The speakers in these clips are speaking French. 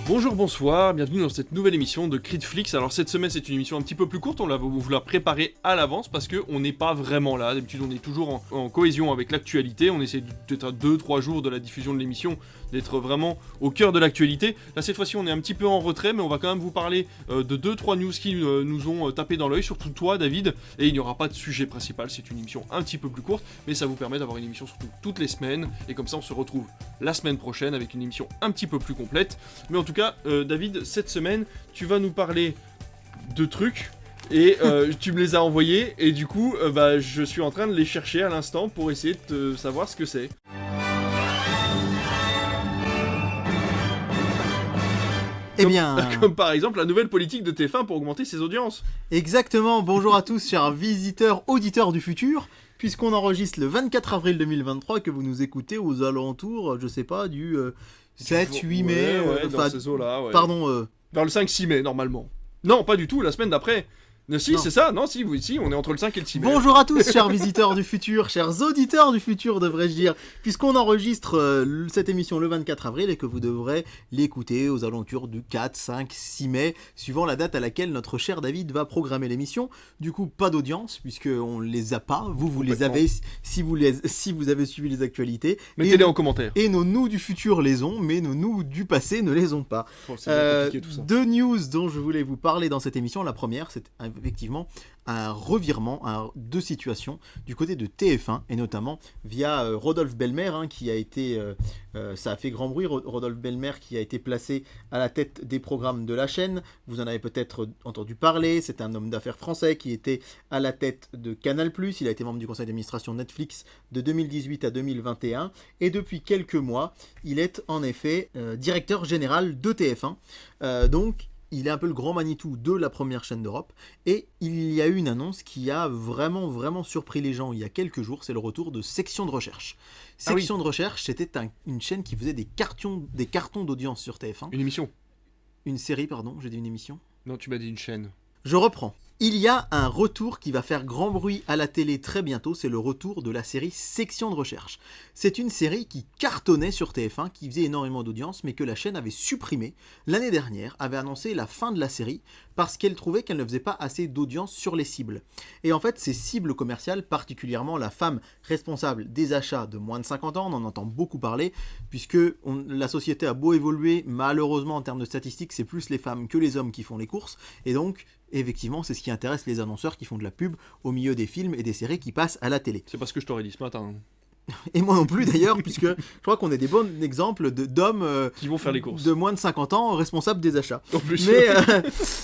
Bonjour, bonsoir, bienvenue dans cette nouvelle émission de Critflix. Alors cette semaine c'est une émission un petit peu plus courte, vous l'a préparée à l'avance parce qu'on n'est pas vraiment là. D'habitude on est toujours en cohésion avec l'actualité, on essaie peut-être à 2-3 jours de la diffusion de l'émission d'être vraiment au cœur de l'actualité. Là cette fois-ci on est un petit peu en retrait, mais on va quand même vous parler de 2-3 news qui nous ont tapé dans l'œil, surtout toi David, et il n'y aura pas de sujet principal, c'est une émission un petit peu plus courte, mais ça vous permet d'avoir une émission surtout toutes les semaines, et comme ça on se retrouve la semaine prochaine avec une émission un petit peu plus complète. Mais en tout cas, David, cette semaine, tu vas nous parler de trucs, et tu me les as envoyés, et du coup, je suis en train de les chercher à l'instant pour essayer de savoir ce que c'est. Eh bien... Comme par exemple la nouvelle politique de TF1 pour augmenter ses audiences. Exactement, bonjour à tous chers visiteurs, auditeurs du futur, puisqu'on enregistre le 24 avril 2023 que vous nous écoutez aux alentours, je sais pas, du 7-8 mai... dans ces eaux-là, ouais. Pardon... Vers le 5-6 mai, normalement. Non, pas du tout, la semaine d'après. Si, non. C'est ça, non, si, on est entre le 5 et le 6 mai. Bonjour à tous, chers visiteurs du futur, chers auditeurs du futur, devrais-je dire, puisqu'on enregistre cette émission le 24 avril et que vous devrez l'écouter aux alentours du 4, 5, 6 mai, suivant la date à laquelle notre cher David va programmer l'émission. Du coup, pas d'audience, puisqu'on les a pas, vous les avez si vous avez suivi les actualités. Mettez-les en commentaire. Et nos nous du futur les ont, mais nos nous du passé ne les ont pas. Oh, c'est bien compliqué tout ça. Deux news dont je voulais vous parler dans cette émission. La première, c'est effectivement un revirement de situation du côté de TF1 et notamment via Rodolphe Belmer qui a été, ça a fait grand bruit, Rodolphe Belmer qui a été placé à la tête des programmes de la chaîne. Vous en avez peut-être entendu parler, c'est un homme d'affaires français qui était à la tête de Canal+, il a été membre du conseil d'administration Netflix de 2018 à 2021 et depuis quelques mois il est en effet directeur général de TF1, donc il est un peu le grand Manitou de la première chaîne d'Europe. Et il y a eu une annonce qui a vraiment surpris les gens il y a quelques jours. C'est le retour de Section de Recherche. Section de Recherche, c'était une chaîne qui faisait des cartons d'audience sur TF1. Une émission. Une série, pardon, j'ai dit une émission. Non, tu m'as dit une chaîne. Je reprends. Il y a un retour qui va faire grand bruit à la télé très bientôt, c'est le retour de la série Section de Recherche. C'est une série qui cartonnait sur TF1, qui faisait énormément d'audience, mais que la chaîne avait supprimée l'année dernière, avait annoncé la fin de la série, parce qu'elle trouvait qu'elle ne faisait pas assez d'audience sur les cibles. Et en fait, ces cibles commerciales, particulièrement la femme responsable des achats de moins de 50 ans, on en entend beaucoup parler, puisque la société a beau évoluer, malheureusement en termes de statistiques, c'est plus les femmes que les hommes qui font les courses, et donc... effectivement, c'est ce qui intéresse les annonceurs qui font de la pub au milieu des films et des séries qui passent à la télé. C'est pas ce que je t'aurais dit ce matin. Et moi non plus d'ailleurs, puisque je crois qu'on est des bons exemples d'hommes qui vont faire les courses de moins de 50 ans responsables des achats. En plus.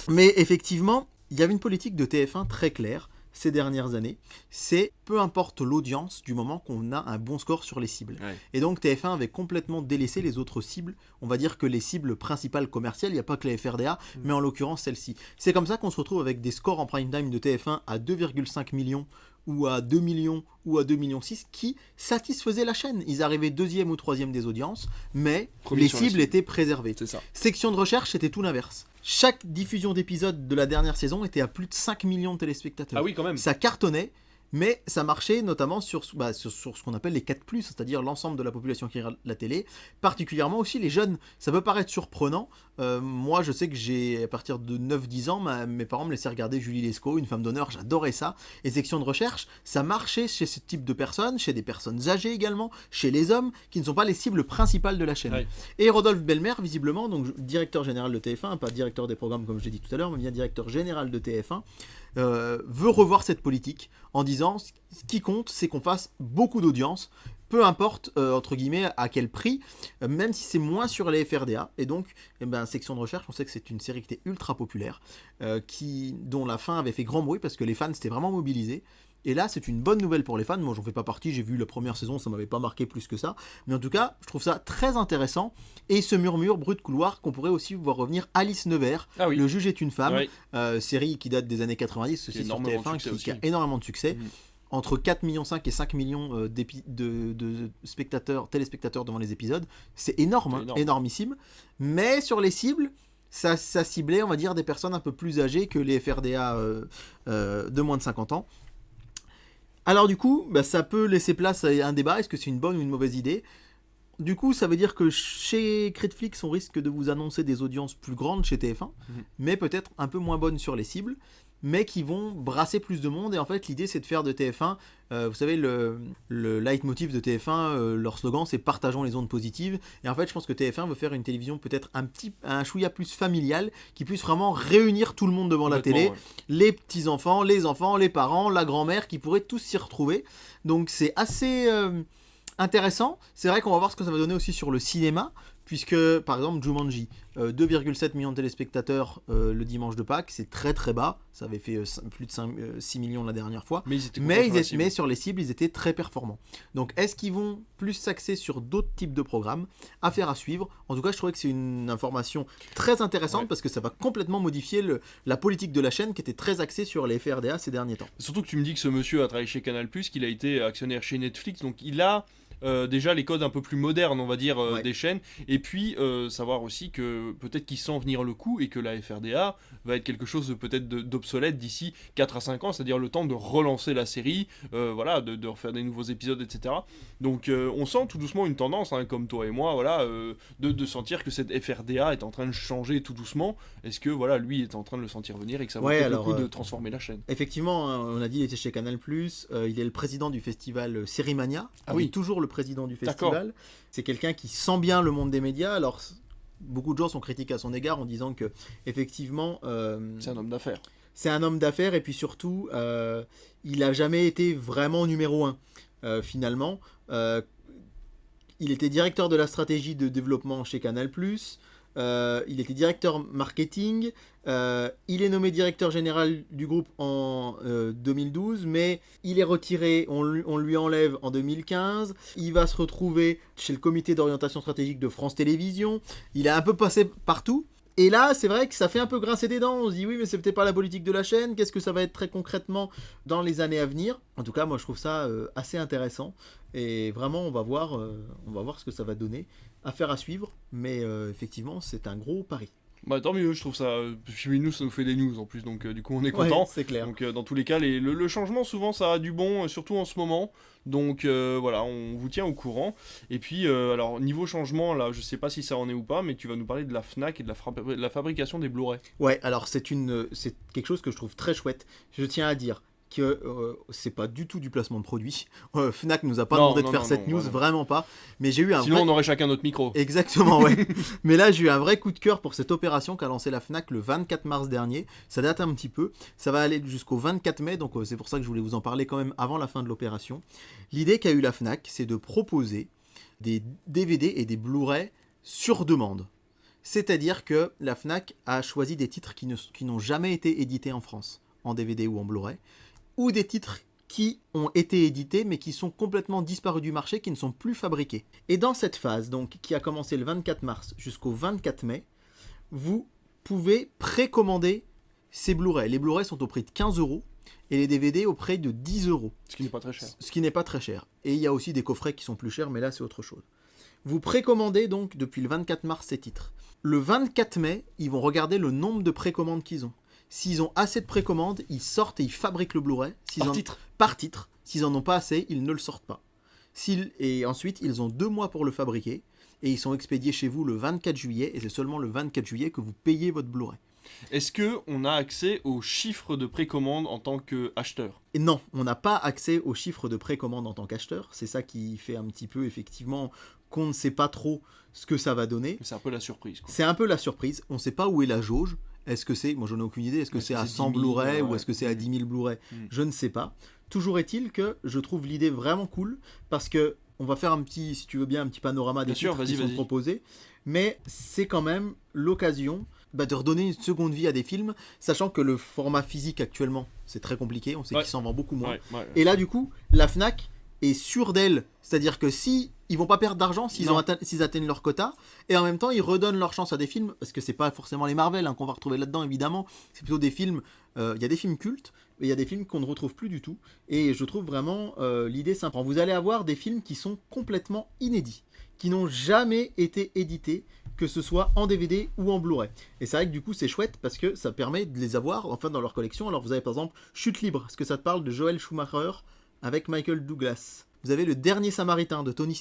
Mais effectivement, il y avait une politique de TF1 très claire ces dernières années, c'est peu importe l'audience du moment qu'on a un bon score sur les cibles. Ouais. Et donc TF1 avait complètement délaissé les autres cibles. On va dire que les cibles principales commerciales, il n'y a pas que la FRDA, mais en l'occurrence celle-ci. C'est comme ça qu'on se retrouve avec des scores en prime time de TF1 à 2,5 millions ou à 2 millions ou à 2,6 millions qui satisfaisaient la chaîne. Ils arrivaient deuxième ou troisième des audiences, mais les cibles étaient préservées. C'est ça. Section de Recherche, c'était tout l'inverse. Chaque diffusion d'épisode de la dernière saison était à plus de 5 millions de téléspectateurs. Ah oui, quand même. Ça cartonnait, mais ça marchait notamment sur ce qu'on appelle les 4+, c'est-à-dire l'ensemble de la population qui regarde la télé, particulièrement aussi les jeunes. Ça peut paraître surprenant. Moi, je sais que à partir de 9-10 ans, mes parents me laissaient regarder Julie Lescaut, une femme d'honneur, j'adorais ça. Et Section de Recherche, ça marchait chez ce type de personnes, chez des personnes âgées également, chez les hommes, qui ne sont pas les cibles principales de la chaîne. Ouais. Et Rodolphe Belmer, visiblement, donc directeur général de TF1, pas directeur des programmes comme je l'ai dit tout à l'heure, mais bien directeur général de TF1, veut revoir cette politique en disant ce qui compte, c'est qu'on fasse beaucoup d'audience, peu importe entre guillemets à quel prix, même si c'est moins sur les FRDA. Et donc Section de Recherche, on sait que c'est une série qui était ultra populaire, dont la fin avait fait grand bruit parce que les fans s'étaient vraiment mobilisés. Et là, c'est une bonne nouvelle pour les fans. Moi, j'en fais pas partie. J'ai vu la première saison, ça m'avait pas marqué plus que ça. Mais en tout cas, je trouve ça très intéressant. Et ce murmure, bruit de couloir, qu'on pourrait aussi voir revenir Alice Nevers. Ah oui. Le juge est une femme. Oui. Série qui date des années 90, aussi sur TF1, qui a énormément de succès. Entre 4,5 millions et 5 millions de téléspectateurs devant les épisodes. C'est énorme, énormissime. Mais sur les cibles, ça ciblait, on va dire, des personnes un peu plus âgées que les FRDA de moins de 50 ans. Alors du coup, ça peut laisser place à un débat, est-ce que c'est une bonne ou une mauvaise idée ? du coup, ça veut dire que chez Critflix, on risque de vous annoncer des audiences plus grandes chez TF1, mais peut-être un peu moins bonnes sur les cibles, mais qui vont brasser plus de monde. Et en fait, l'idée, c'est de faire de TF1, vous savez, le leitmotiv de TF1, leur slogan, c'est « Partageons les ondes positives ». Et en fait, je pense que TF1 veut faire une télévision peut-être un chouïa plus familiale, qui puisse vraiment réunir tout le monde devant la télé, les petits-enfants, les parents, la grand-mère, qui pourraient tous s'y retrouver. Donc c'est assez intéressant. C'est vrai qu'on va voir ce que ça va donner aussi sur le cinéma, puisque par exemple Jumanji, 2,7 millions de téléspectateurs le dimanche de Pâques, c'est très très bas, ça avait fait plus de 6 millions la dernière fois, mais sur les cibles ils étaient très performants. Donc est-ce qu'ils vont plus s'axer sur d'autres types de programmes? Affaire à suivre. En tout cas je trouvais que c'est une information très intéressante, parce que ça va complètement modifier la politique de la chaîne qui était très axée sur les FRDA ces derniers temps. Surtout que tu me dis que ce monsieur a travaillé chez Canal+, qu'il a été actionnaire chez Netflix, donc il a déjà les codes un peu plus modernes, on va dire, des chaînes, et puis savoir aussi que peut-être qu'il sent venir le coup et que la FRDA va être quelque chose peut-être d'obsolète d'ici 4 à 5 ans, c'est-à-dire le temps de relancer la série, voilà, de refaire des nouveaux épisodes, etc. Donc on sent tout doucement une tendance, hein, comme toi et moi, voilà, de sentir que cette FRDA est en train de changer tout doucement. Est-ce que voilà, lui est en train de le sentir venir et que ça vaut le coup de transformer la chaîne? Effectivement, hein, on a dit qu'il était chez Canal+, il est le président du festival Sérimania, il est toujours le président du festival. C'est quelqu'un qui sent bien le monde des médias. Alors beaucoup de gens sont critiques à son égard en disant que effectivement c'est un homme d'affaires. C'est un homme d'affaires, et puis surtout il n'a jamais été vraiment numéro 1 finalement. Il était directeur de la stratégie de développement chez Canal+, il était directeur marketing, il est nommé directeur général du groupe en 2012, mais il est retiré, on lui enlève en 2015, il va se retrouver chez le comité d'orientation stratégique de France Télévisions, il a un peu passé partout. Et là, c'est vrai que ça fait un peu grincer des dents. On se dit oui, mais c'est peut-être pas la politique de la chaîne. Qu'est-ce que ça va être très concrètement dans les années à venir? En tout cas, moi, je trouve ça assez intéressant. Et vraiment, on va voir ce que ça va donner. Affaire à suivre. Mais effectivement, c'est un gros pari. Bah tant mieux, je trouve ça. Chez nous, ça nous fait des news en plus, donc du coup on est content. Ouais, c'est clair. Donc dans tous les cas, le changement souvent ça a du bon, surtout en ce moment. Donc voilà, on vous tient au courant. Et puis alors niveau changement, là, je sais pas si ça en est ou pas, mais tu vas nous parler de la Fnac et de la fabrication des Blu-ray. Ouais, alors c'est quelque chose que je trouve très chouette. Je tiens à dire que c'est pas du tout du placement de produit. Fnac nous a pas demandé de faire cette news, vraiment pas. Mais j'ai eu un Sinon on aurait chacun notre micro. Exactement, ouais. Mais là j'ai eu un vrai coup de cœur pour cette opération qu'a lancée la Fnac le 24 mars dernier. Ça date un petit peu. Ça va aller jusqu'au 24 mai, donc c'est pour ça que je voulais vous en parler quand même avant la fin de l'opération. L'idée qu'a eu la Fnac, c'est de proposer des DVD et des Blu-ray sur demande. C'est-à-dire que la Fnac a choisi des titres qui n'ont jamais été édités en France, en DVD ou en Blu-ray, ou des titres qui ont été édités mais qui sont complètement disparus du marché, qui ne sont plus fabriqués. Et dans cette phase, donc, qui a commencé le 24 mars jusqu'au 24 mai, vous pouvez précommander ces Blu-ray. Les Blu-ray sont au prix de 15 € et les DVD au prix de 10 €. Ce qui n'est pas très cher. Ce qui n'est pas très cher. Et il y a aussi des coffrets qui sont plus chers, mais là c'est autre chose. Vous précommandez donc depuis le 24 mars ces titres. Le 24 mai, ils vont regarder le nombre de précommandes qu'ils ont. S'ils ont assez de précommandes, ils sortent et ils fabriquent le Blu-ray. Par titre. S'ils en ont pas assez, ils ne le sortent pas. Et ensuite, ils ont 2 mois pour le fabriquer. Et ils sont expédiés chez vous le 24 juillet. Et c'est seulement le 24 juillet que vous payez votre Blu-ray. Est-ce qu'on a accès aux chiffres de précommande en tant qu'acheteur? Et non, on n'a pas accès aux chiffres de précommande en tant qu'acheteur. C'est ça qui fait un petit peu, effectivement, qu'on ne sait pas trop ce que ça va donner. C'est un peu la surprise, quoi. C'est un peu la surprise. On ne sait pas où est la jauge. Est-ce que c'est, moi j'en ai aucune idée, est-ce que c'est à 100 Blu-ray ou est-ce que c'est à 10 000 Blu-ray? Je ne sais pas. Toujours est-il que je trouve l'idée vraiment cool, parce que on va faire un petit, si tu veux bien, un petit panorama des titres qui sont proposés, mais c'est quand même l'occasion de redonner une seconde vie à des films, sachant que le format physique actuellement, c'est très compliqué, on sait qu'il s'en vend beaucoup moins. Et là du coup, la Fnac est sûre d'elle, c'est-à-dire que si ils vont pas perdre d'argent s'ils atteignent leur quota, et en même temps ils redonnent leur chance à des films, parce que c'est pas forcément les Marvel qu'on va retrouver là-dedans évidemment, c'est plutôt des films, il y a des films cultes, mais il y a des films qu'on ne retrouve plus du tout, et je trouve vraiment l'idée sympa. Vous allez avoir des films qui sont complètement inédits, qui n'ont jamais été édités, que ce soit en DVD ou en Blu-ray. Et c'est vrai que du coup c'est chouette parce que ça permet de les avoir enfin dans leur collection. Alors vous avez par exemple Chute libre, est-ce que ça te parle de Joel Schumacher avec Michael Douglas? vous avez Le Dernier Samaritain de Tony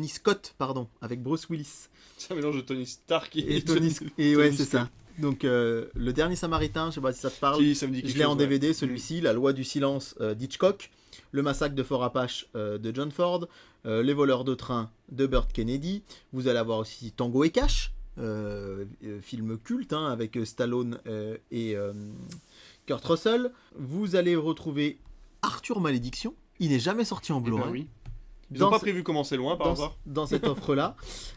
Scott, avec Bruce Willis. C'est un mélange de Tony Stark et Tony et ouais, Tony c'est Scott. ça. Donc Le Dernier Samaritain, je sais pas si ça te parle. Si, ça me dit quelque Je l'ai en chose, ouais. DVD, celui-ci, La Loi du silence d'Hitchcock, Le massacre de Fort Apache de John Ford, Les voleurs de train de Burt Kennedy. Vous allez avoir aussi Tango et Cash, film culte avec Stallone et Kurt Russell. Vous allez retrouver Arthur Malédiction. Il n'est jamais sorti en Eh Blu-ray. ben oui. Ils n'ont pas prévu commencer loin par hasard. Dans cette offre-là,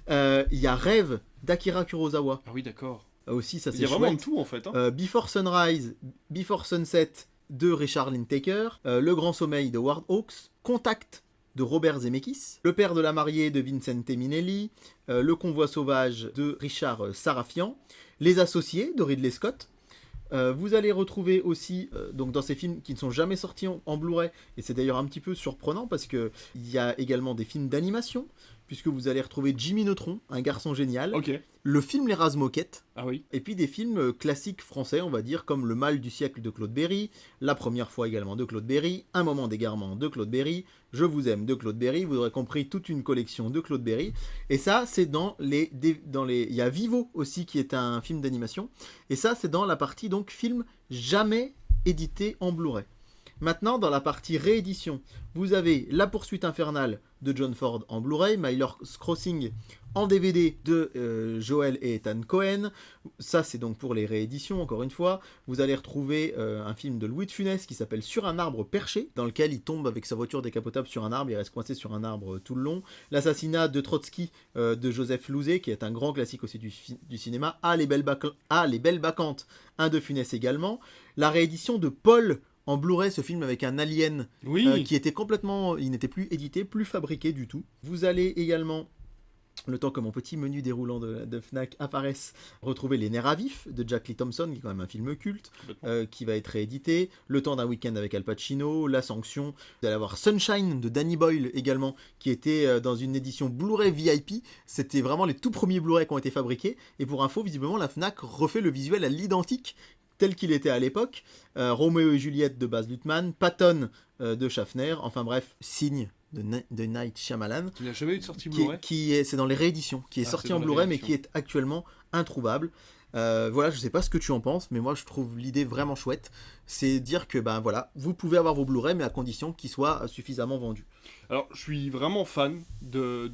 il y a Rêve d'Akira Kurosawa. Ah oui, d'accord. Aussi, ça Il c'est y a vraiment de chouette. tout en fait. Hein. Before Sunrise, Before Sunset de Richard Linklater, Le Grand Sommeil de Ward Hawks, Contact de Robert Zemeckis, Le Père de la mariée de Vincente Minnelli, Le Convoi sauvage de Richard Sarafian, Les Associés de Ridley Scott. Vous allez retrouver aussi, donc dans ces films qui ne sont jamais sortis en Blu-ray, et c'est d'ailleurs un petit peu surprenant parce qu'il y a également des films d'animation, puisque vous allez retrouver Jimmy Neutron, un garçon génial, Ok. le film Les Razmoquettes, Ah oui. et puis des films classiques français, on va dire, comme Le Mal du siècle de Claude Berry, La première fois également de Claude Berry, Un moment d'égarement de Claude Berry, Je vous aime de Claude Berry, vous aurez compris toute une collection de Claude Berry, et ça c'est dans les... Il y a Vivo aussi qui est un film d'animation, et ça c'est dans la partie donc film jamais édité en Blu-ray. Maintenant, dans la partie réédition, vous avez La poursuite infernale de John Ford en Blu-ray, My Lord's Crossing en DVD de Joel et Ethan Cohen. Ça, c'est donc pour les rééditions, encore une fois. Vous allez retrouver un film de Louis de Funès qui s'appelle Sur un arbre perché, dans lequel il tombe avec sa voiture décapotable sur un arbre, il reste coincé sur un arbre tout le long. L'assassinat de Trotsky de Joseph Louzet, qui est un grand classique aussi du cinéma. Les Belles Bacchantes, un de Funès également. La réédition de Paul en Blu-ray, ce film avec un alien Oui. qui était complètement... Il n'était plus édité, plus fabriqué du tout. Vous allez également, le temps que mon petit menu déroulant de Fnac apparaisse, retrouver Les Nerfs à vif de Jack Lee Thompson, qui est quand même un film culte, qui va être réédité. Le temps d'un week-end avec Al Pacino, La sanction. Vous allez avoir Sunshine de Danny Boyle également, qui était dans une édition Blu-ray VIP. C'était vraiment les tout premiers Blu-ray qui ont été fabriqués. Et pour info, visiblement, la Fnac refait le visuel à l'identique, tel qu'il était à l'époque. Roméo et Juliette de Baz Luhrmann, Patton de Schaffner, enfin bref, Signe de Night Shyamalan, Tu n'as jamais eu de sortie Blu-ray. c'est dans les rééditions, qui est sorti c'est en dans les Blu-ray mais rééditions. qui est actuellement introuvable. Voilà, je sais pas ce que tu en penses, mais moi je trouve l'idée vraiment chouette. C'est dire que ben voilà, vous pouvez avoir vos Blu-ray, mais à condition qu'ils soient suffisamment vendus. Alors, je suis vraiment fan de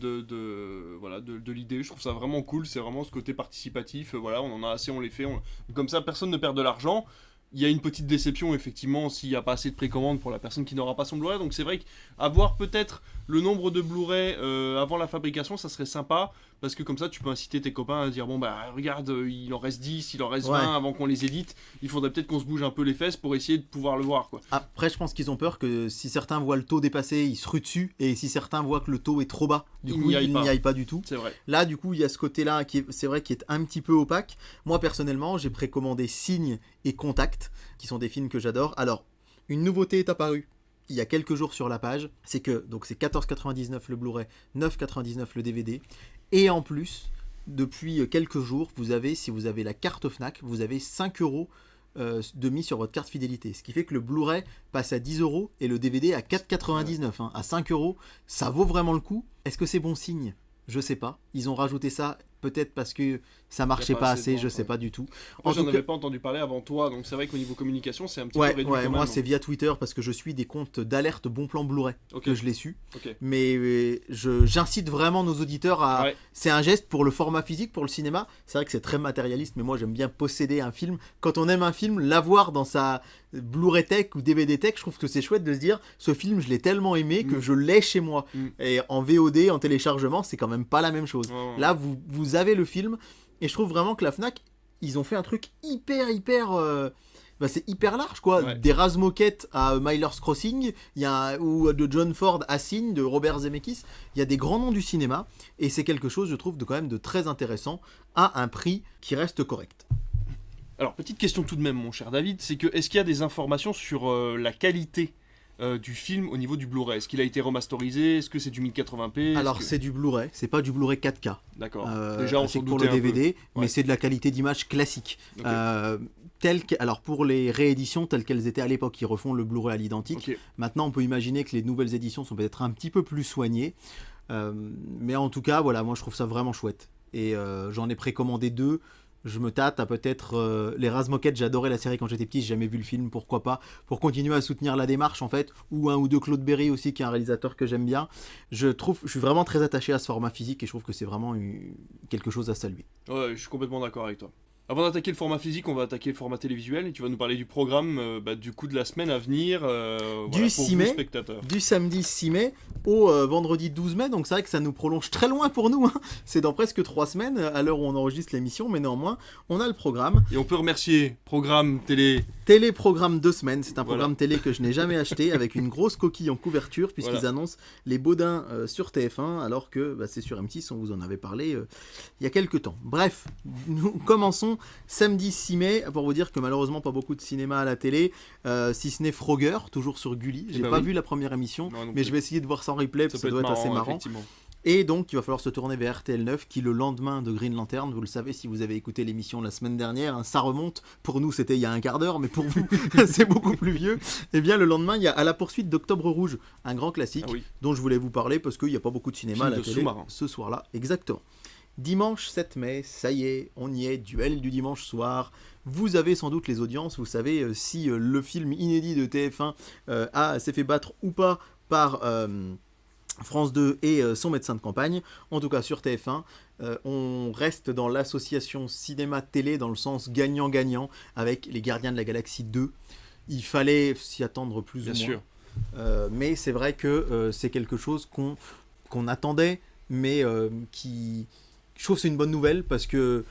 l'idée. Je trouve ça vraiment cool. C'est vraiment ce côté participatif. Voilà, on en a assez, on les fait. Comme ça, personne ne perd de l'argent. Il y a une petite déception, effectivement, s'il n'y a pas assez de précommande pour la personne qui n'aura pas son Blu-ray. Donc, c'est vrai qu'avoir peut-être le nombre de Blu-ray avant la fabrication, ça serait sympa. Parce que comme ça, tu peux inciter tes copains à dire bon, bah regarde, il en reste 10, il en reste 20 Ouais. avant qu'on les édite. Il faudrait peut-être qu'on se bouge un peu les fesses pour essayer de pouvoir le voir, quoi. Après, je pense qu'ils ont peur que si certains voient le taux dépasser, ils se ruent dessus, et si certains voient que le taux est trop bas, du Ils coup, n'y aillent ils pas. n'y aillent pas du tout. C'est vrai. Là, du coup, il y a ce côté-là c'est vrai, qui est un petit peu opaque. Moi, personnellement, j'ai précommandé Signe et Contact, qui sont des films que j'adore. Alors, une nouveauté est apparue il y a quelques jours sur la page, c'est que donc c'est 14,99 le Blu-ray, 9,99 le DVD, et en plus, depuis quelques jours, si vous avez la carte Fnac, vous avez 5 € de mis sur votre carte fidélité. Ce qui fait que le Blu-ray passe à 10 € et le DVD à 4,99 à 5 €. Ça vaut vraiment le coup. Est-ce que c'est bon signe ? Je sais pas. Ils ont rajouté ça peut-être parce que ça marchait pas assez, de je ventes, sais ouais. pas du tout. Moi, En j'en tout avais cas, pas entendu parler avant toi, donc c'est vrai qu'au niveau communication, c'est un petit peu ouais, réduit. ouais, quand moi même. c'est via Twitter parce que je suis des comptes d'alerte bon plan Blu-ray Ok. que je l'ai su. Ok. Mais j'incite vraiment nos auditeurs à... Ouais. C'est un geste pour le format physique, pour le cinéma. C'est vrai que c'est très matérialiste, mais moi j'aime bien posséder un film. Quand on aime un film, l'avoir dans sa Blu-ray Tech ou DVD Tech, je trouve que c'est chouette de se dire ce film je l'ai tellement aimé que je l'ai chez moi. Et en VOD, en téléchargement, c'est quand même pas la même chose. Ouais. Là, vous avez le film, et je trouve vraiment que la Fnac, ils ont fait un truc hyper c'est hyper large quoi. Ouais. Des Razmoquettes à Miller's Crossing, ou de John Ford à Signe de Robert Zemeckis, il y a des grands noms du cinéma, et c'est quelque chose je trouve quand même de très intéressant à un prix qui reste correct. Alors, petite question tout de même, mon cher David, c'est que est-ce qu'il y a des informations sur la qualité du film au niveau du Blu-ray? Est-ce qu'il a été remasterisé? Est-ce que c'est du 1080p? Alors c'est du Blu-ray, c'est pas du Blu-ray 4K. D'accord. Déjà Déjà, on c'est s'en pour doutait le un peu. DVD, mais Ouais. c'est de la qualité d'image classique. Ok. Alors pour les rééditions telles qu'elles étaient à l'époque, ils refont le Blu-ray à l'identique. Ok. Maintenant, on peut imaginer que les nouvelles éditions sont peut-être un petit peu plus soignées. Mais en tout cas, voilà, moi je trouve ça vraiment chouette. Et j'en ai précommandé 2. Je me tâte à peut-être les Razmoket. J'adorais la série quand j'étais petit, j'ai jamais vu le film, pourquoi pas, pour continuer à soutenir la démarche en fait, ou un ou deux Claude Berry aussi, qui est un réalisateur que j'aime bien. Je suis vraiment très attaché à ce format physique et je trouve que c'est vraiment quelque chose à saluer. Ouais, je suis complètement d'accord avec toi. Avant d'attaquer le format physique, on va attaquer le format télévisuel et tu vas nous parler du programme du coup de la semaine à venir Du 6 mai, spectateurs. Du samedi 6 mai au vendredi 12 mai, donc c'est vrai que ça nous prolonge très loin pour nous, hein. C'est dans presque 3 semaines à l'heure où on enregistre l'émission, mais néanmoins on a le programme. Et on peut remercier programme Téléprogramme 2 semaines, c'est un programme télé que je n'ai jamais acheté, avec une grosse coquille en couverture, puisqu'ils annoncent les Baudins sur TF1, alors que c'est sur M6, on vous en avait parlé il y a quelques temps. Bref, nous commençons samedi 6 mai, pour vous dire que malheureusement pas beaucoup de cinéma à la télé, si ce n'est Frogger, toujours sur Gulli. J'ai pas vu la première émission, mais je vais essayer de voir ça en replay, parce que ça doit être assez marrant. Et donc, il va falloir se tourner vers RTL9, qui le lendemain de Green Lantern, vous le savez si vous avez écouté l'émission la semaine dernière, hein, ça remonte. Pour nous, c'était il y a un quart d'heure, mais pour vous, c'est beaucoup plus vieux. Et bien, le lendemain, il y a À la poursuite d'Octobre Rouge, un grand classique dont je voulais vous parler parce qu'il n'y a pas beaucoup de cinéma à la télé ce soir-là. Exactement. Dimanche 7 mai, ça y est, on y est, duel du dimanche soir. Vous avez sans doute les audiences, vous savez si le film inédit de TF1 s'est fait battre ou pas par France 2 et son médecin de campagne. En tout cas sur TF1, on reste dans l'association cinéma-télé dans le sens gagnant-gagnant avec Les Gardiens de la Galaxie 2. Il fallait s'y attendre plus ou moins. Sûr. Mais c'est vrai que c'est quelque chose qu'on attendait, mais qui... Je trouve que c'est une bonne nouvelle parce que...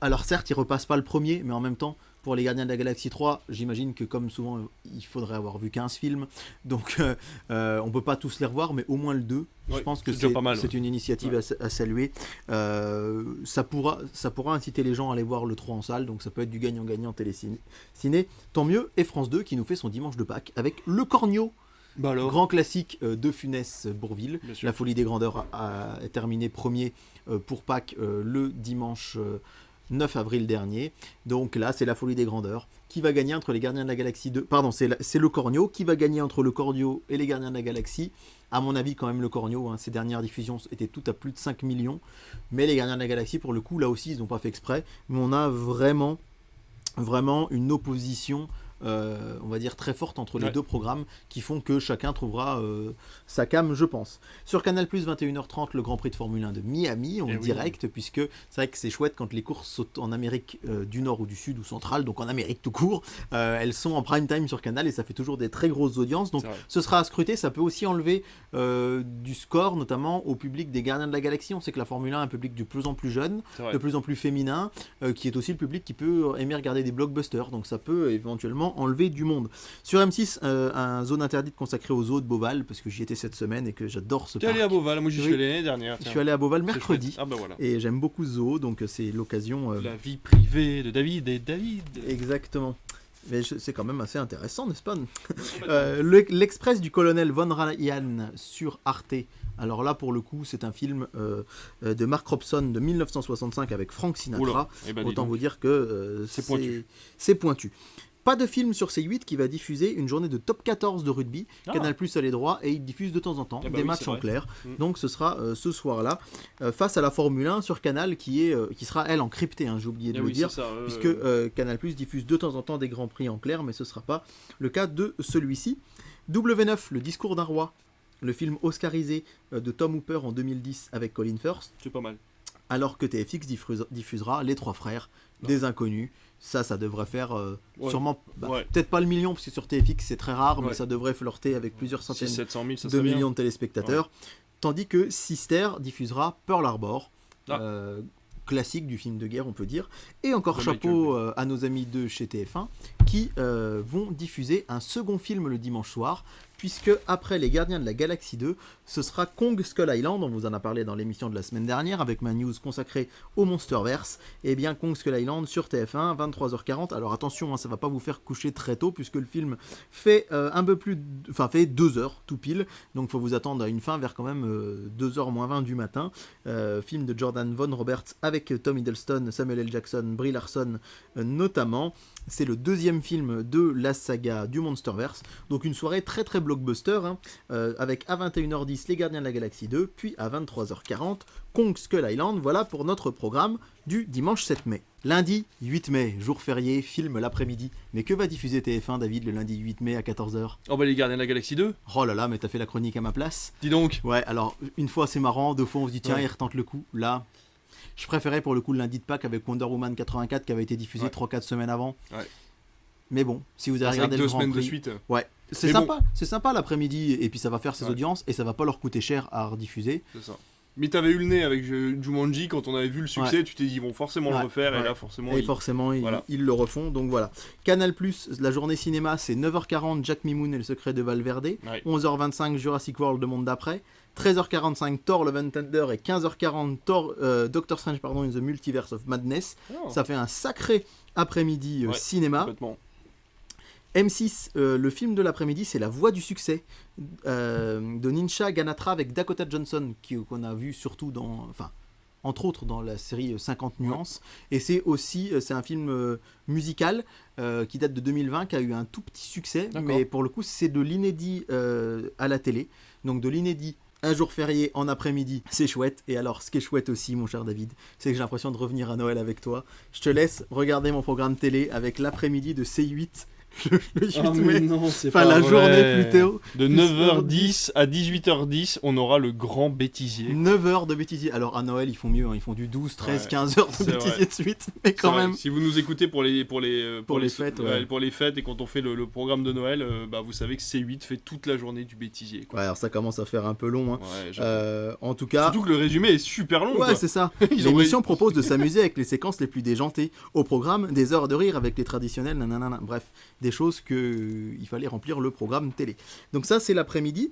Alors certes, il repasse pas le premier, mais en même temps, pour Les Gardiens de la Galaxie 3, j'imagine que comme souvent, il faudrait avoir vu 15 films. Donc on peut pas tous les revoir, mais au moins le 2. Je pense que c'est une initiative à saluer. Ça pourra inciter les gens à aller voir le 3 en salle, donc ça peut être du gagnant-gagnant télé-ciné. Tant mieux. Et France 2 qui nous fait son dimanche de Pâques avec Le Cornio. Grand classique de Funès-Bourvil. La Folie des Grandeurs a terminé premier pour Pâques le dimanche 9 avril dernier. Donc là, c'est La Folie des Grandeurs qui va gagner entre les Gardiens de la Galaxie 2. Pardon, c'est Le Cornio qui va gagner entre Le Cornio et les Gardiens de la Galaxie. À mon avis, quand même, Le Cornio, ces dernières diffusions étaient toutes à plus de 5 millions. Mais les Gardiens de la Galaxie, pour le coup, là aussi, ils n'ont pas fait exprès. Mais on a vraiment une opposition on va dire très forte entre les deux programmes qui font que chacun trouvera sa came, je pense. Sur Canal+, 21h30, le Grand Prix de Formule 1 de Miami en direct, puisque c'est vrai que c'est chouette quand les courses sont en Amérique du Nord ou du Sud ou centrale, donc en Amérique tout court, elles sont en prime time sur Canal et ça fait toujours des très grosses audiences, donc ce sera à scruter. Ça peut aussi enlever du score, notamment au public des Gardiens de la Galaxie. On sait que la Formule 1 est un public de plus en plus jeune, de plus en plus féminin, qui est aussi le public qui peut aimer regarder des blockbusters, donc ça peut éventuellement enlever du monde. Sur M6, un zone interdite consacrée aux zoos de Beauval, parce que j'y étais cette semaine et que j'adore ce parc. Tu es allé à Beauval, moi j'y suis allé l'année dernière. Je suis allé à Beauval mercredi, voilà. Et j'aime beaucoup ce zoo, donc c'est l'occasion... La vie privée de David et David. Exactement. Mais c'est quand même assez intéressant, n'est-ce pas? L'Express du colonel Von Ryan sur Arte. Alors là, pour le coup, c'est un film de Mark Robson de 1965 avec Frank Sinatra. Autant vous dire que c'est pointu. Pas de film sur C8 qui va diffuser une journée de top 14 de rugby. Canal+ a les droits et il diffuse de temps en temps des matchs en clair. Donc ce sera ce soir-là face à la Formule 1 sur Canal qui sera elle encryptée, j'ai oublié de le dire, puisque Canal+ diffuse de temps en temps des grands prix en clair, mais ce ne sera pas le cas de celui-ci. W9, le discours d'un roi, le film oscarisé de Tom Hooper en 2010 avec Colin Firth. C'est pas mal. Alors que TFX diffusera Les Trois Frères, des Inconnus. Ça devrait faire sûrement, peut-être pas le million, parce que sur TFX c'est très rare, mais ça devrait flirter avec plusieurs centaines de millions de téléspectateurs. Tandis que Sister diffusera Pearl Harbor, classique du film de guerre, on peut dire. Et encore chapeau à nos amis de chez TF1 qui vont diffuser un second film le dimanche soir, puisque après les Gardiens de la Galaxie 2, ce sera Kong Skull Island, on vous en a parlé dans l'émission de la semaine dernière avec ma news consacrée au Monsterverse. Et bien Kong Skull Island sur TF1, 23h40. Alors attention, hein, ça va pas vous faire coucher très tôt puisque le film fait fait 2 heures tout pile, donc faut vous attendre à une fin vers quand même 2h moins 20 du matin. Film de Jordan Von Roberts avec Tom Hiddleston, Samuel L. Jackson, Brie Larson notamment. C'est le deuxième film de la saga du Monsterverse, donc une soirée très très blockbuster, hein, avec à 21h10 les Gardiens de la Galaxie 2, puis à 23h40 Kong Skull Island. Voilà pour notre programme du dimanche 7 mai. Lundi 8 mai, jour férié, film l'après-midi. Mais que va diffuser TF1, David, le lundi 8 mai à 14h? Oh bah les Gardiens de la Galaxie 2. Oh là là, mais t'as fait la chronique à ma place. Dis donc. Ouais, alors une fois c'est marrant, 2 fois on se dit tiens, Ouais. il retente le coup. Là, je préférais pour le coup le lundi de Pâques avec Wonder Woman 84 qui avait été diffusé Ouais. 3-4 semaines avant. Ouais. Mais bon, si vous avez C'est vrai que regardé le 2 Grand semaines de Prix, suite. ouais, c'est Mais sympa, c'est sympa l'après-midi et puis ça va faire ses Ouais. audiences et ça va pas leur coûter cher à rediffuser. C'est ça. Mais t'avais eu le nez avec Jumanji quand on avait vu le succès, tu t'es dit ils vont forcément Ouais. le refaire Ouais. et là forcément. Et ils- forcément, voilà. ils le refont, donc voilà. Canal+, la journée cinéma, c'est 9h40, Jack Mimoun et le secret de Valverde. Ouais. 11h25, Jurassic World, le monde d'après. 13h45, Thor, Love and Thunder. Et 15h40, Doctor Strange, in the Multiverse of Madness. Oh, Ça fait un sacré après-midi Ouais. cinéma. complètement. M6, le film de l'après-midi, c'est La Voix du succès de Nincha Ganatra avec Dakota Johnson, qu'on a vu surtout dans... Enfin, entre autres dans la série 50 nuances. Et c'est aussi c'est un film musical qui date de 2020, qui a eu un tout petit succès. D'accord. Mais pour le coup, c'est de l'inédit à la télé. Donc de l'inédit un jour férié en après-midi, c'est chouette. Et alors, ce qui est chouette aussi, mon cher David, c'est que j'ai l'impression de revenir à Noël avec toi. Je te laisse regarder mon programme télé avec l'après-midi de C8 le 8 Ah, mais mai. non, c'est Enfin, pas la vrai. journée plutôt. De 9h10 à 18h10, on aura le grand bêtisier. 9 heures de bêtisier. Alors à Noël, ils font mieux, hein. Ils font du 12, 13, Ouais, 15 heures de c'est bêtisier vrai. de suite. Mais quand C'est vrai, même. si vous nous écoutez pour les fêtes, ouais. pour les fêtes et quand on fait le programme de Noël, bah vous savez que C8 fait toute la journée du bêtisier. Quoi. Ouais, alors ça commence à faire un peu long. Hein. Ouais, j'avoue. En tout cas. Surtout que le résumé est super long. Ouais, quoi. c'est ça. Ils ont L'émission propose de s'amuser avec les séquences les plus déjantées. Au programme, des heures de rire avec les traditionnels, nanana. Bref, des choses il fallait remplir le programme télé. Donc ça, c'est l'après-midi.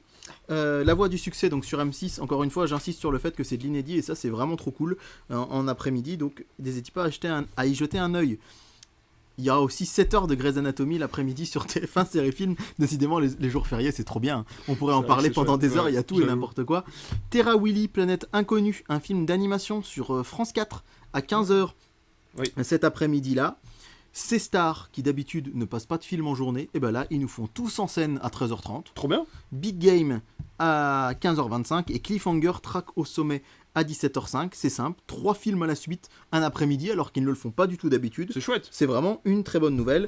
La Voix du succès, donc sur M6. Encore une fois, j'insiste sur le fait que c'est de l'inédit et ça, c'est vraiment trop cool en après-midi. Donc, n'hésitez pas à y jeter un œil. Il y a aussi 7 heures de Grey's Anatomy l'après-midi sur TF1 série film. Décidément, les jours fériés, c'est trop bien. On pourrait en C'est vrai parler que c'est pendant chouette. des heures, il y a Ouais, tout et j'avoue. n'importe quoi. Terra Willy, Planète Inconnue, un film d'animation sur France 4 à 15h Oui. cet après-midi-là. Ces stars qui d'habitude ne passent pas de film en journée, et ben là, ils nous font tous en scène à 13h30. Trop bien. Big Game à 15h25 et Cliffhanger Track au sommet à 17h05. C'est simple, 3 films à la suite un après-midi alors qu'ils ne le font pas du tout d'habitude. C'est chouette. C'est vraiment une très bonne nouvelle.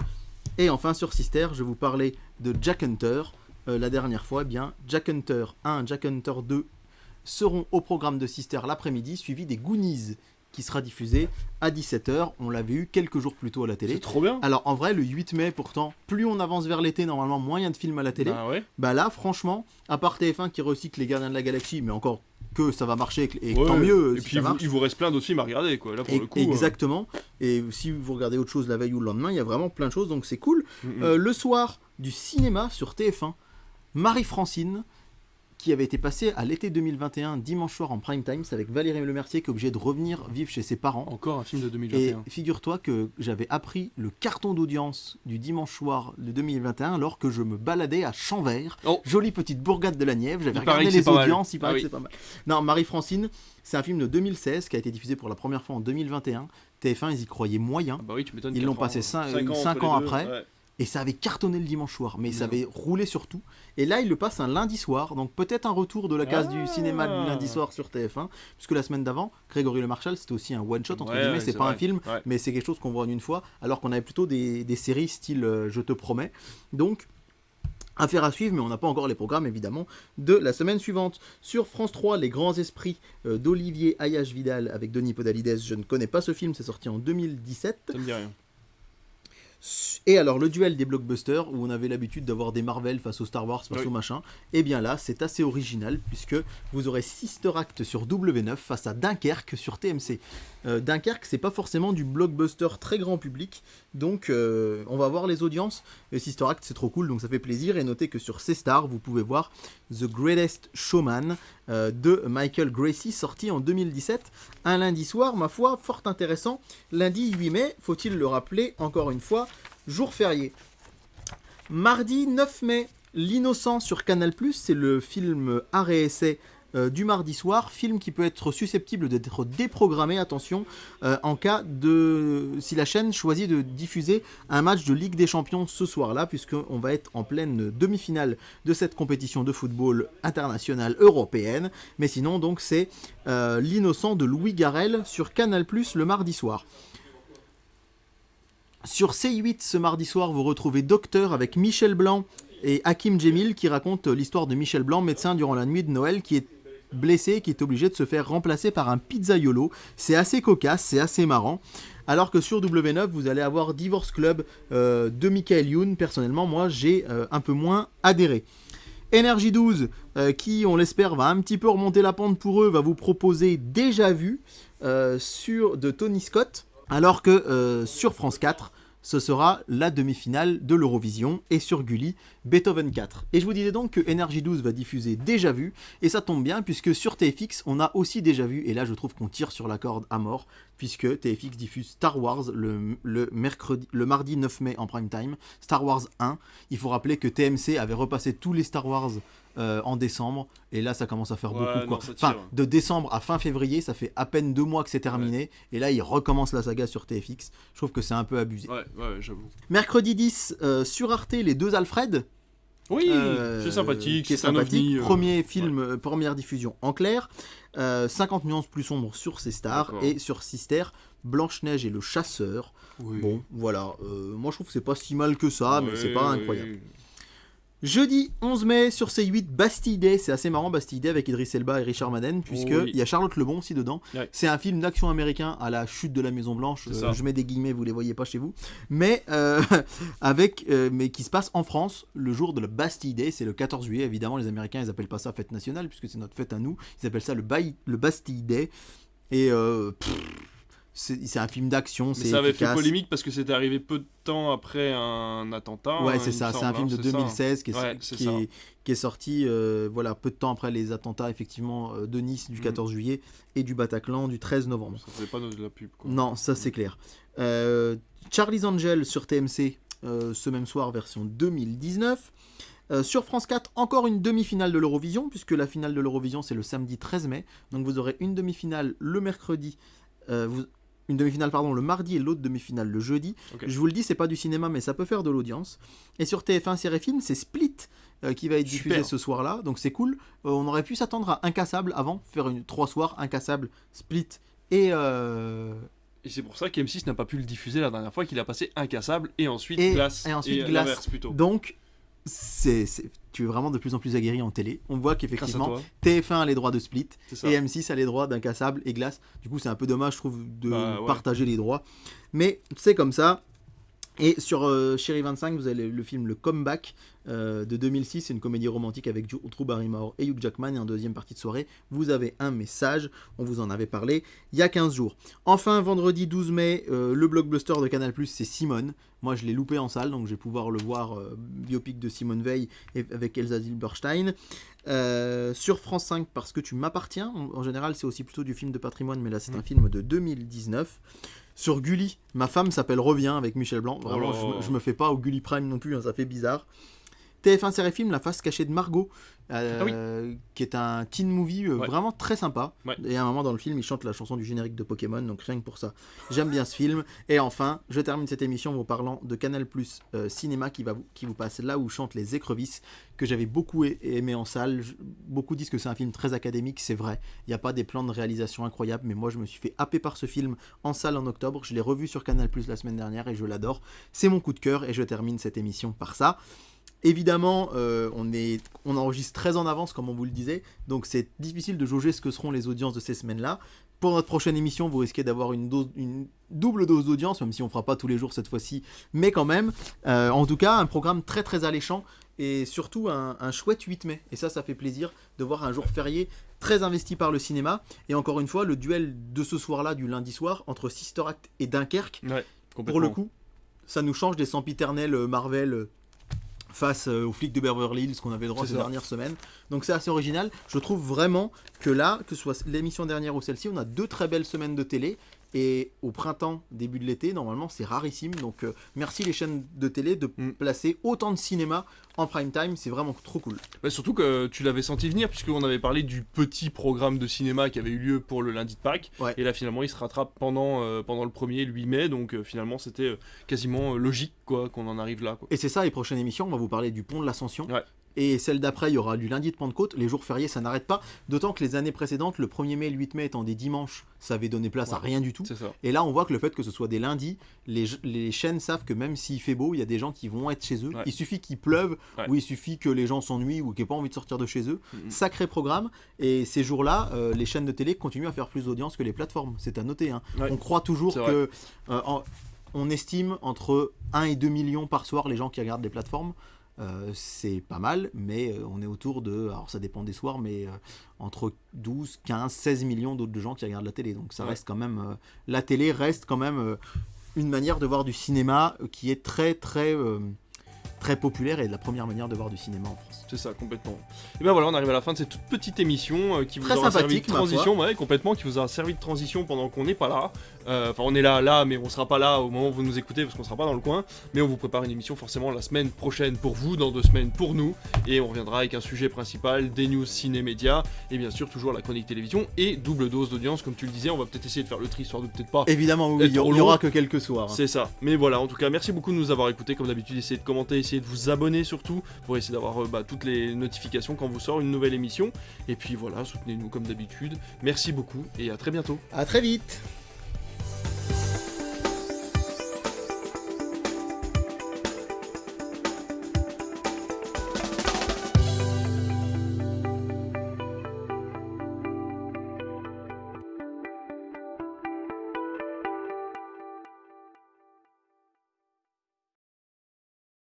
Et enfin sur Sister, je vous parlais de Jack Hunter la dernière fois. Eh bien, Jack Hunter 1, Jack Hunter 2 seront au programme de Sister l'après-midi, suivi des Goonies qui sera diffusé à 17h. On l'avait eu quelques jours plus tôt à la télé. C'est trop bien. Alors en vrai, le 8 mai pourtant, plus on avance vers l'été, normalement moins il y a de films à la télé. Bah ouais. Bah là, franchement, à part TF1 qui recycle les Gardiens de la Galaxie, mais encore que ça va marcher et Ouais. tant mieux Et si puis ça marche. il vous reste plein d'autres films à regarder quoi. Là pour le coup. Exactement. Et si vous regardez autre chose la veille ou le lendemain, il y a vraiment plein de choses, donc c'est cool. Le soir du cinéma sur TF1, Marie-Francine, qui avait été passée à l'été 2021, dimanche soir en prime time, c'est avec Valérie Lemercier qui est obligée de revenir vivre chez ses parents. Encore un film de Et 2021. figure-toi que j'avais appris le carton d'audience du dimanche soir de 2021 alors que je me baladais à Champvert, Oh. jolie petite bourgade de la Nièvre. J'avais Il paraît regardé que c'est les pas mal. audiences, il paraît Ah que oui. c'est pas mal. Non, Marie-Francine, c'est un film de 2016 qui a été diffusé pour la première fois en 2021. TF1, ils y croyaient moyen. Ah bah oui, tu m'étonnes. Ils l'ont 4 passé ans, 5 entre ans les deux, après. ouais. Et ça avait cartonné le dimanche soir, mais ça Non. avait roulé sur tout. Et là, il le passe un lundi soir, donc peut-être un retour de la case Ah. du cinéma du lundi soir sur TF1, puisque la semaine d'avant, Grégory Le Marchal, c'était aussi un one-shot, entre Ouais, guillemets, ouais, c'est pas un vrai. film, Ouais. mais c'est quelque chose qu'on voit en une fois, alors qu'on avait plutôt des séries style Je te promets. Donc, affaire à suivre, mais on n'a pas encore les programmes, évidemment, de la semaine suivante. Sur France 3, Les Grands Esprits d'Olivier Ayache-Vidal avec Denis Podalides. Je ne connais pas ce film, c'est sorti en 2017. Ça me dit rien. Et alors le duel des blockbusters, où on avait l'habitude d'avoir des Marvel face aux Star Wars, face au machin, et bien là c'est assez original, puisque vous aurez Sister Act sur W9 face à Dunkerque sur TMC. Dunkerque, c'est pas forcément du blockbuster très grand public, donc on va voir les audiences. Et Sister Act c'est trop cool, donc ça fait plaisir. Et notez que sur C-Star vous pouvez voir The Greatest Showman de Michael Gracie, sorti en 2017, un lundi soir, ma foi, fort intéressant. Lundi 8 mai, faut-il le rappeler encore une fois, jour férié. Mardi 9 mai, L'Innocent sur Canal+, c'est le film art et essai du mardi soir, film qui peut être susceptible d'être déprogrammé, attention, en cas de... si la chaîne choisit de diffuser un match de Ligue des Champions ce soir-là, puisqu'on va être en pleine demi-finale de cette compétition de football internationale européenne. Mais sinon, donc, c'est L'Innocent de Louis Garrel sur Canal+, le mardi soir. Sur C8, ce mardi soir, vous retrouvez Docteur avec Michel Blanc et Hakim Djemil qui raconte l'histoire de Michel Blanc, médecin durant la nuit de Noël, qui est blessé, qui est obligé de se faire remplacer par un pizzaiolo. C'est assez cocasse, c'est assez marrant. Alors que sur W9, vous allez avoir Divorce Club de Michael Youn. Personnellement, moi, j'ai un peu moins adhéré. Énergie 12, qui, on l'espère, va un petit peu remonter la pente pour eux, va vous proposer Déjà Vu de Tony Scott. Alors que sur France 4, ce sera la demi-finale de l'Eurovision, et sur Gulli, Beethoven 4. Et je vous disais donc que Énergie 12 va diffuser Déjà Vu, et ça tombe bien puisque sur TFX on a aussi Déjà Vu, et là je trouve qu'on tire sur la corde à mort, puisque TFX diffuse Star Wars le mardi 9 mai en prime time, Star Wars 1. Il faut rappeler que TMC avait repassé tous les Star Wars en décembre, et là ça commence à faire beaucoup, quoi. Enfin, de décembre à fin février, ça fait à peine 2 mois que c'est terminé, et là ils recommencent la saga sur TFX. Je trouve que c'est un peu abusé. Ouais, j'avoue. Mercredi 10, sur Arte, les deux Alfred. Oui, c'est sympathique. C'est sympathique. Premier film, première diffusion en clair. 50 nuances plus sombres sur C-Star. Et sur Sister, Blanche-Neige et le Chasseur. Oui. Bon, voilà. Moi je trouve que c'est pas si mal que ça, mais c'est pas incroyable. Jeudi 11 mai sur C8, Bastille Day, c'est assez marrant, Bastille Day avec Idriss Elba et Richard Madden, puisqu'il y a Charlotte Lebon aussi dedans. Ouais. C'est un film d'action américain à la chute de la Maison Blanche, je mets des guillemets, vous les voyez pas chez vous, mais qui se passe en France le jour de la Bastille Day, c'est le 14 juillet, évidemment les Américains ils appellent pas ça fête nationale, puisque c'est notre fête à nous, ils appellent ça le Bastille Day, et c'est un film d'action, mais ça avait fait polémique parce que c'était arrivé peu de temps après un attentat. Ouais, c'est ça, c'est un film de 2016 qui est sorti peu de temps après les attentats effectivement de Nice du 14 juillet et du Bataclan du 13 novembre. Ça faisait pas de la pub, quoi. Non, ça c'est clair. Charlie's Angel sur TMC ce même soir, version 2019. Sur France 4, encore une demi-finale de l'Eurovision, puisque la finale de l'Eurovision c'est le samedi 13 mai. Donc vous aurez une demi-finale le mercredi. Une demi-finale le mardi et l'autre demi-finale le jeudi. Okay. Je vous le dis, c'est pas du cinéma, mais ça peut faire de l'audience. Et sur TF1 Série Film, c'est Split qui va être diffusé ce soir-là, donc c'est cool. On aurait pu s'attendre à Incassable avant, faire 3 soirs, Incassable, Split et c'est pour ça qu'M6 n'a pas pu le diffuser la dernière fois, qu'il a passé Incassable et ensuite Glace. Et ensuite Glace. Plutôt. Donc, tu es vraiment de plus en plus aguerri en télé. On voit qu'effectivement TF1 a les droits de Split et M6 a les droits d'Incassable et Glace. Du coup c'est un peu dommage je trouve de partager les droits, mais c'est comme ça. Et sur Chérie 25 vous avez le film Le Comeback de 2006, c'est une comédie romantique avec Drew Barrymore et Hugh Jackman, et en deuxième partie de soirée vous avez un message, on vous en avait parlé il y a 15 jours. Enfin vendredi 12 mai, le blockbuster de Canal+, c'est Simone. Moi je l'ai loupé en salle, donc je vais pouvoir le voir, biopic de Simone Veil avec Elsa Zilberstein. Sur France 5, Parce que tu m'appartiens, en général c'est aussi plutôt du film de patrimoine, mais là c'est un film de 2019. Sur Gulli, Ma femme s'appelle Revient avec Michel Blanc. Vraiment, je me fais pas au Gulli Prime non plus, hein, ça fait bizarre. TF1 Série Film, La face cachée de Margot, qui est un teen movie vraiment très sympa. Ouais. Et à un moment dans le film, il chante la chanson du générique de Pokémon, donc rien que pour ça, j'aime bien ce film. Et enfin, je termine cette émission en vous parlant de Canal+ Cinéma qui vous passe Là où chantent les écrevisses, que j'avais beaucoup aimé en salle. Beaucoup disent que c'est un film très académique, c'est vrai. Il n'y a pas des plans de réalisation incroyables, mais moi je me suis fait happer par ce film en salle en octobre. Je l'ai revu sur Canal+ la semaine dernière et je l'adore. C'est mon coup de cœur et je termine cette émission par ça. Évidemment, on enregistre très en avance, comme on vous le disait, donc c'est difficile de jauger ce que seront les audiences de ces semaines-là. Pour notre prochaine émission, vous risquez d'avoir une double dose d'audience, même si on ne fera pas tous les jours cette fois-ci, mais quand même. En tout cas, un programme très très alléchant et surtout un chouette 8 mai. Et ça fait plaisir de voir un jour férié très investi par le cinéma. Et encore une fois, le duel de ce soir-là, du lundi soir, entre Sister Act et Dunkerque, pour le coup, ça nous change des sempiternels Marvel face aux flics de Beverly Hills qu'on avait le droit ces dernières semaines. Donc c'est assez original. Je trouve vraiment que là, que ce soit l'émission dernière ou celle-ci, on a 2 très belles semaines de télé. Et au printemps, début de l'été, normalement c'est rarissime. Donc merci les chaînes de télé de placer autant de cinéma en prime time, c'est vraiment trop cool. Surtout que tu l'avais senti venir, puisqu'on avait parlé du petit programme de cinéma qui avait eu lieu pour le lundi de Pâques. Ouais. Et là finalement il se rattrape pendant le 1er 8 mai, donc finalement c'était quasiment logique quoi, qu'on en arrive là. Quoi. Et c'est ça, les prochaines émissions, on va vous parler du pont de l'Ascension. Ouais. Et celle d'après, il y aura du lundi de Pentecôte. Les jours fériés, ça n'arrête pas. D'autant que les années précédentes, le 1er mai et le 8 mai étant des dimanches, ça avait donné place à rien du tout. Et là, on voit que le fait que ce soit des lundis, les chaînes savent que même s'il fait beau, il y a des gens qui vont être chez eux. Ouais. Il suffit qu'il pleuve, ou il suffit que les gens s'ennuient, ou qu'ils n'aient pas envie de sortir de chez eux. Sacré programme. Et ces jours-là, les chaînes de télé continuent à faire plus d'audience que les plateformes. C'est à noter. Hein. Ouais. On croit toujours que... on estime entre 1 et 2 millions par soir les gens qui regardent les plateformes. C'est pas mal, mais on est autour de, alors ça dépend des soirs, mais entre 12, 15, 16 millions de gens qui regardent la télé. Donc ça reste quand même, la télé reste quand même une manière de voir du cinéma qui est très très très populaire et la première manière de voir du cinéma en France. C'est ça, complètement. Et ben voilà, on arrive à la fin de cette toute petite émission qui vous aura servi de transition, complètement, qui vous a servi de transition pendant qu'on n'est pas là. Enfin, on est là, mais on sera pas là au moment où vous nous écoutez parce qu'on sera pas dans le coin. Mais on vous prépare une émission forcément la semaine prochaine pour vous, dans 2 semaines pour nous, et on reviendra avec un sujet principal, des news ciné-média, et bien sûr toujours la chronique télévision et double dose d'audience, comme tu le disais. On va peut-être essayer de faire le tri, histoire de peut-être pas. Évidemment, oui, il y aura que quelques soirs. C'est ça. Mais voilà, en tout cas, merci beaucoup de nous avoir écoutés. Comme d'habitude, essayez de commenter, essayez de vous abonner surtout pour essayer d'avoir toutes les notifications quand vous sort une nouvelle émission. Et puis voilà, soutenez-nous comme d'habitude. Merci beaucoup et à très bientôt. À très vite.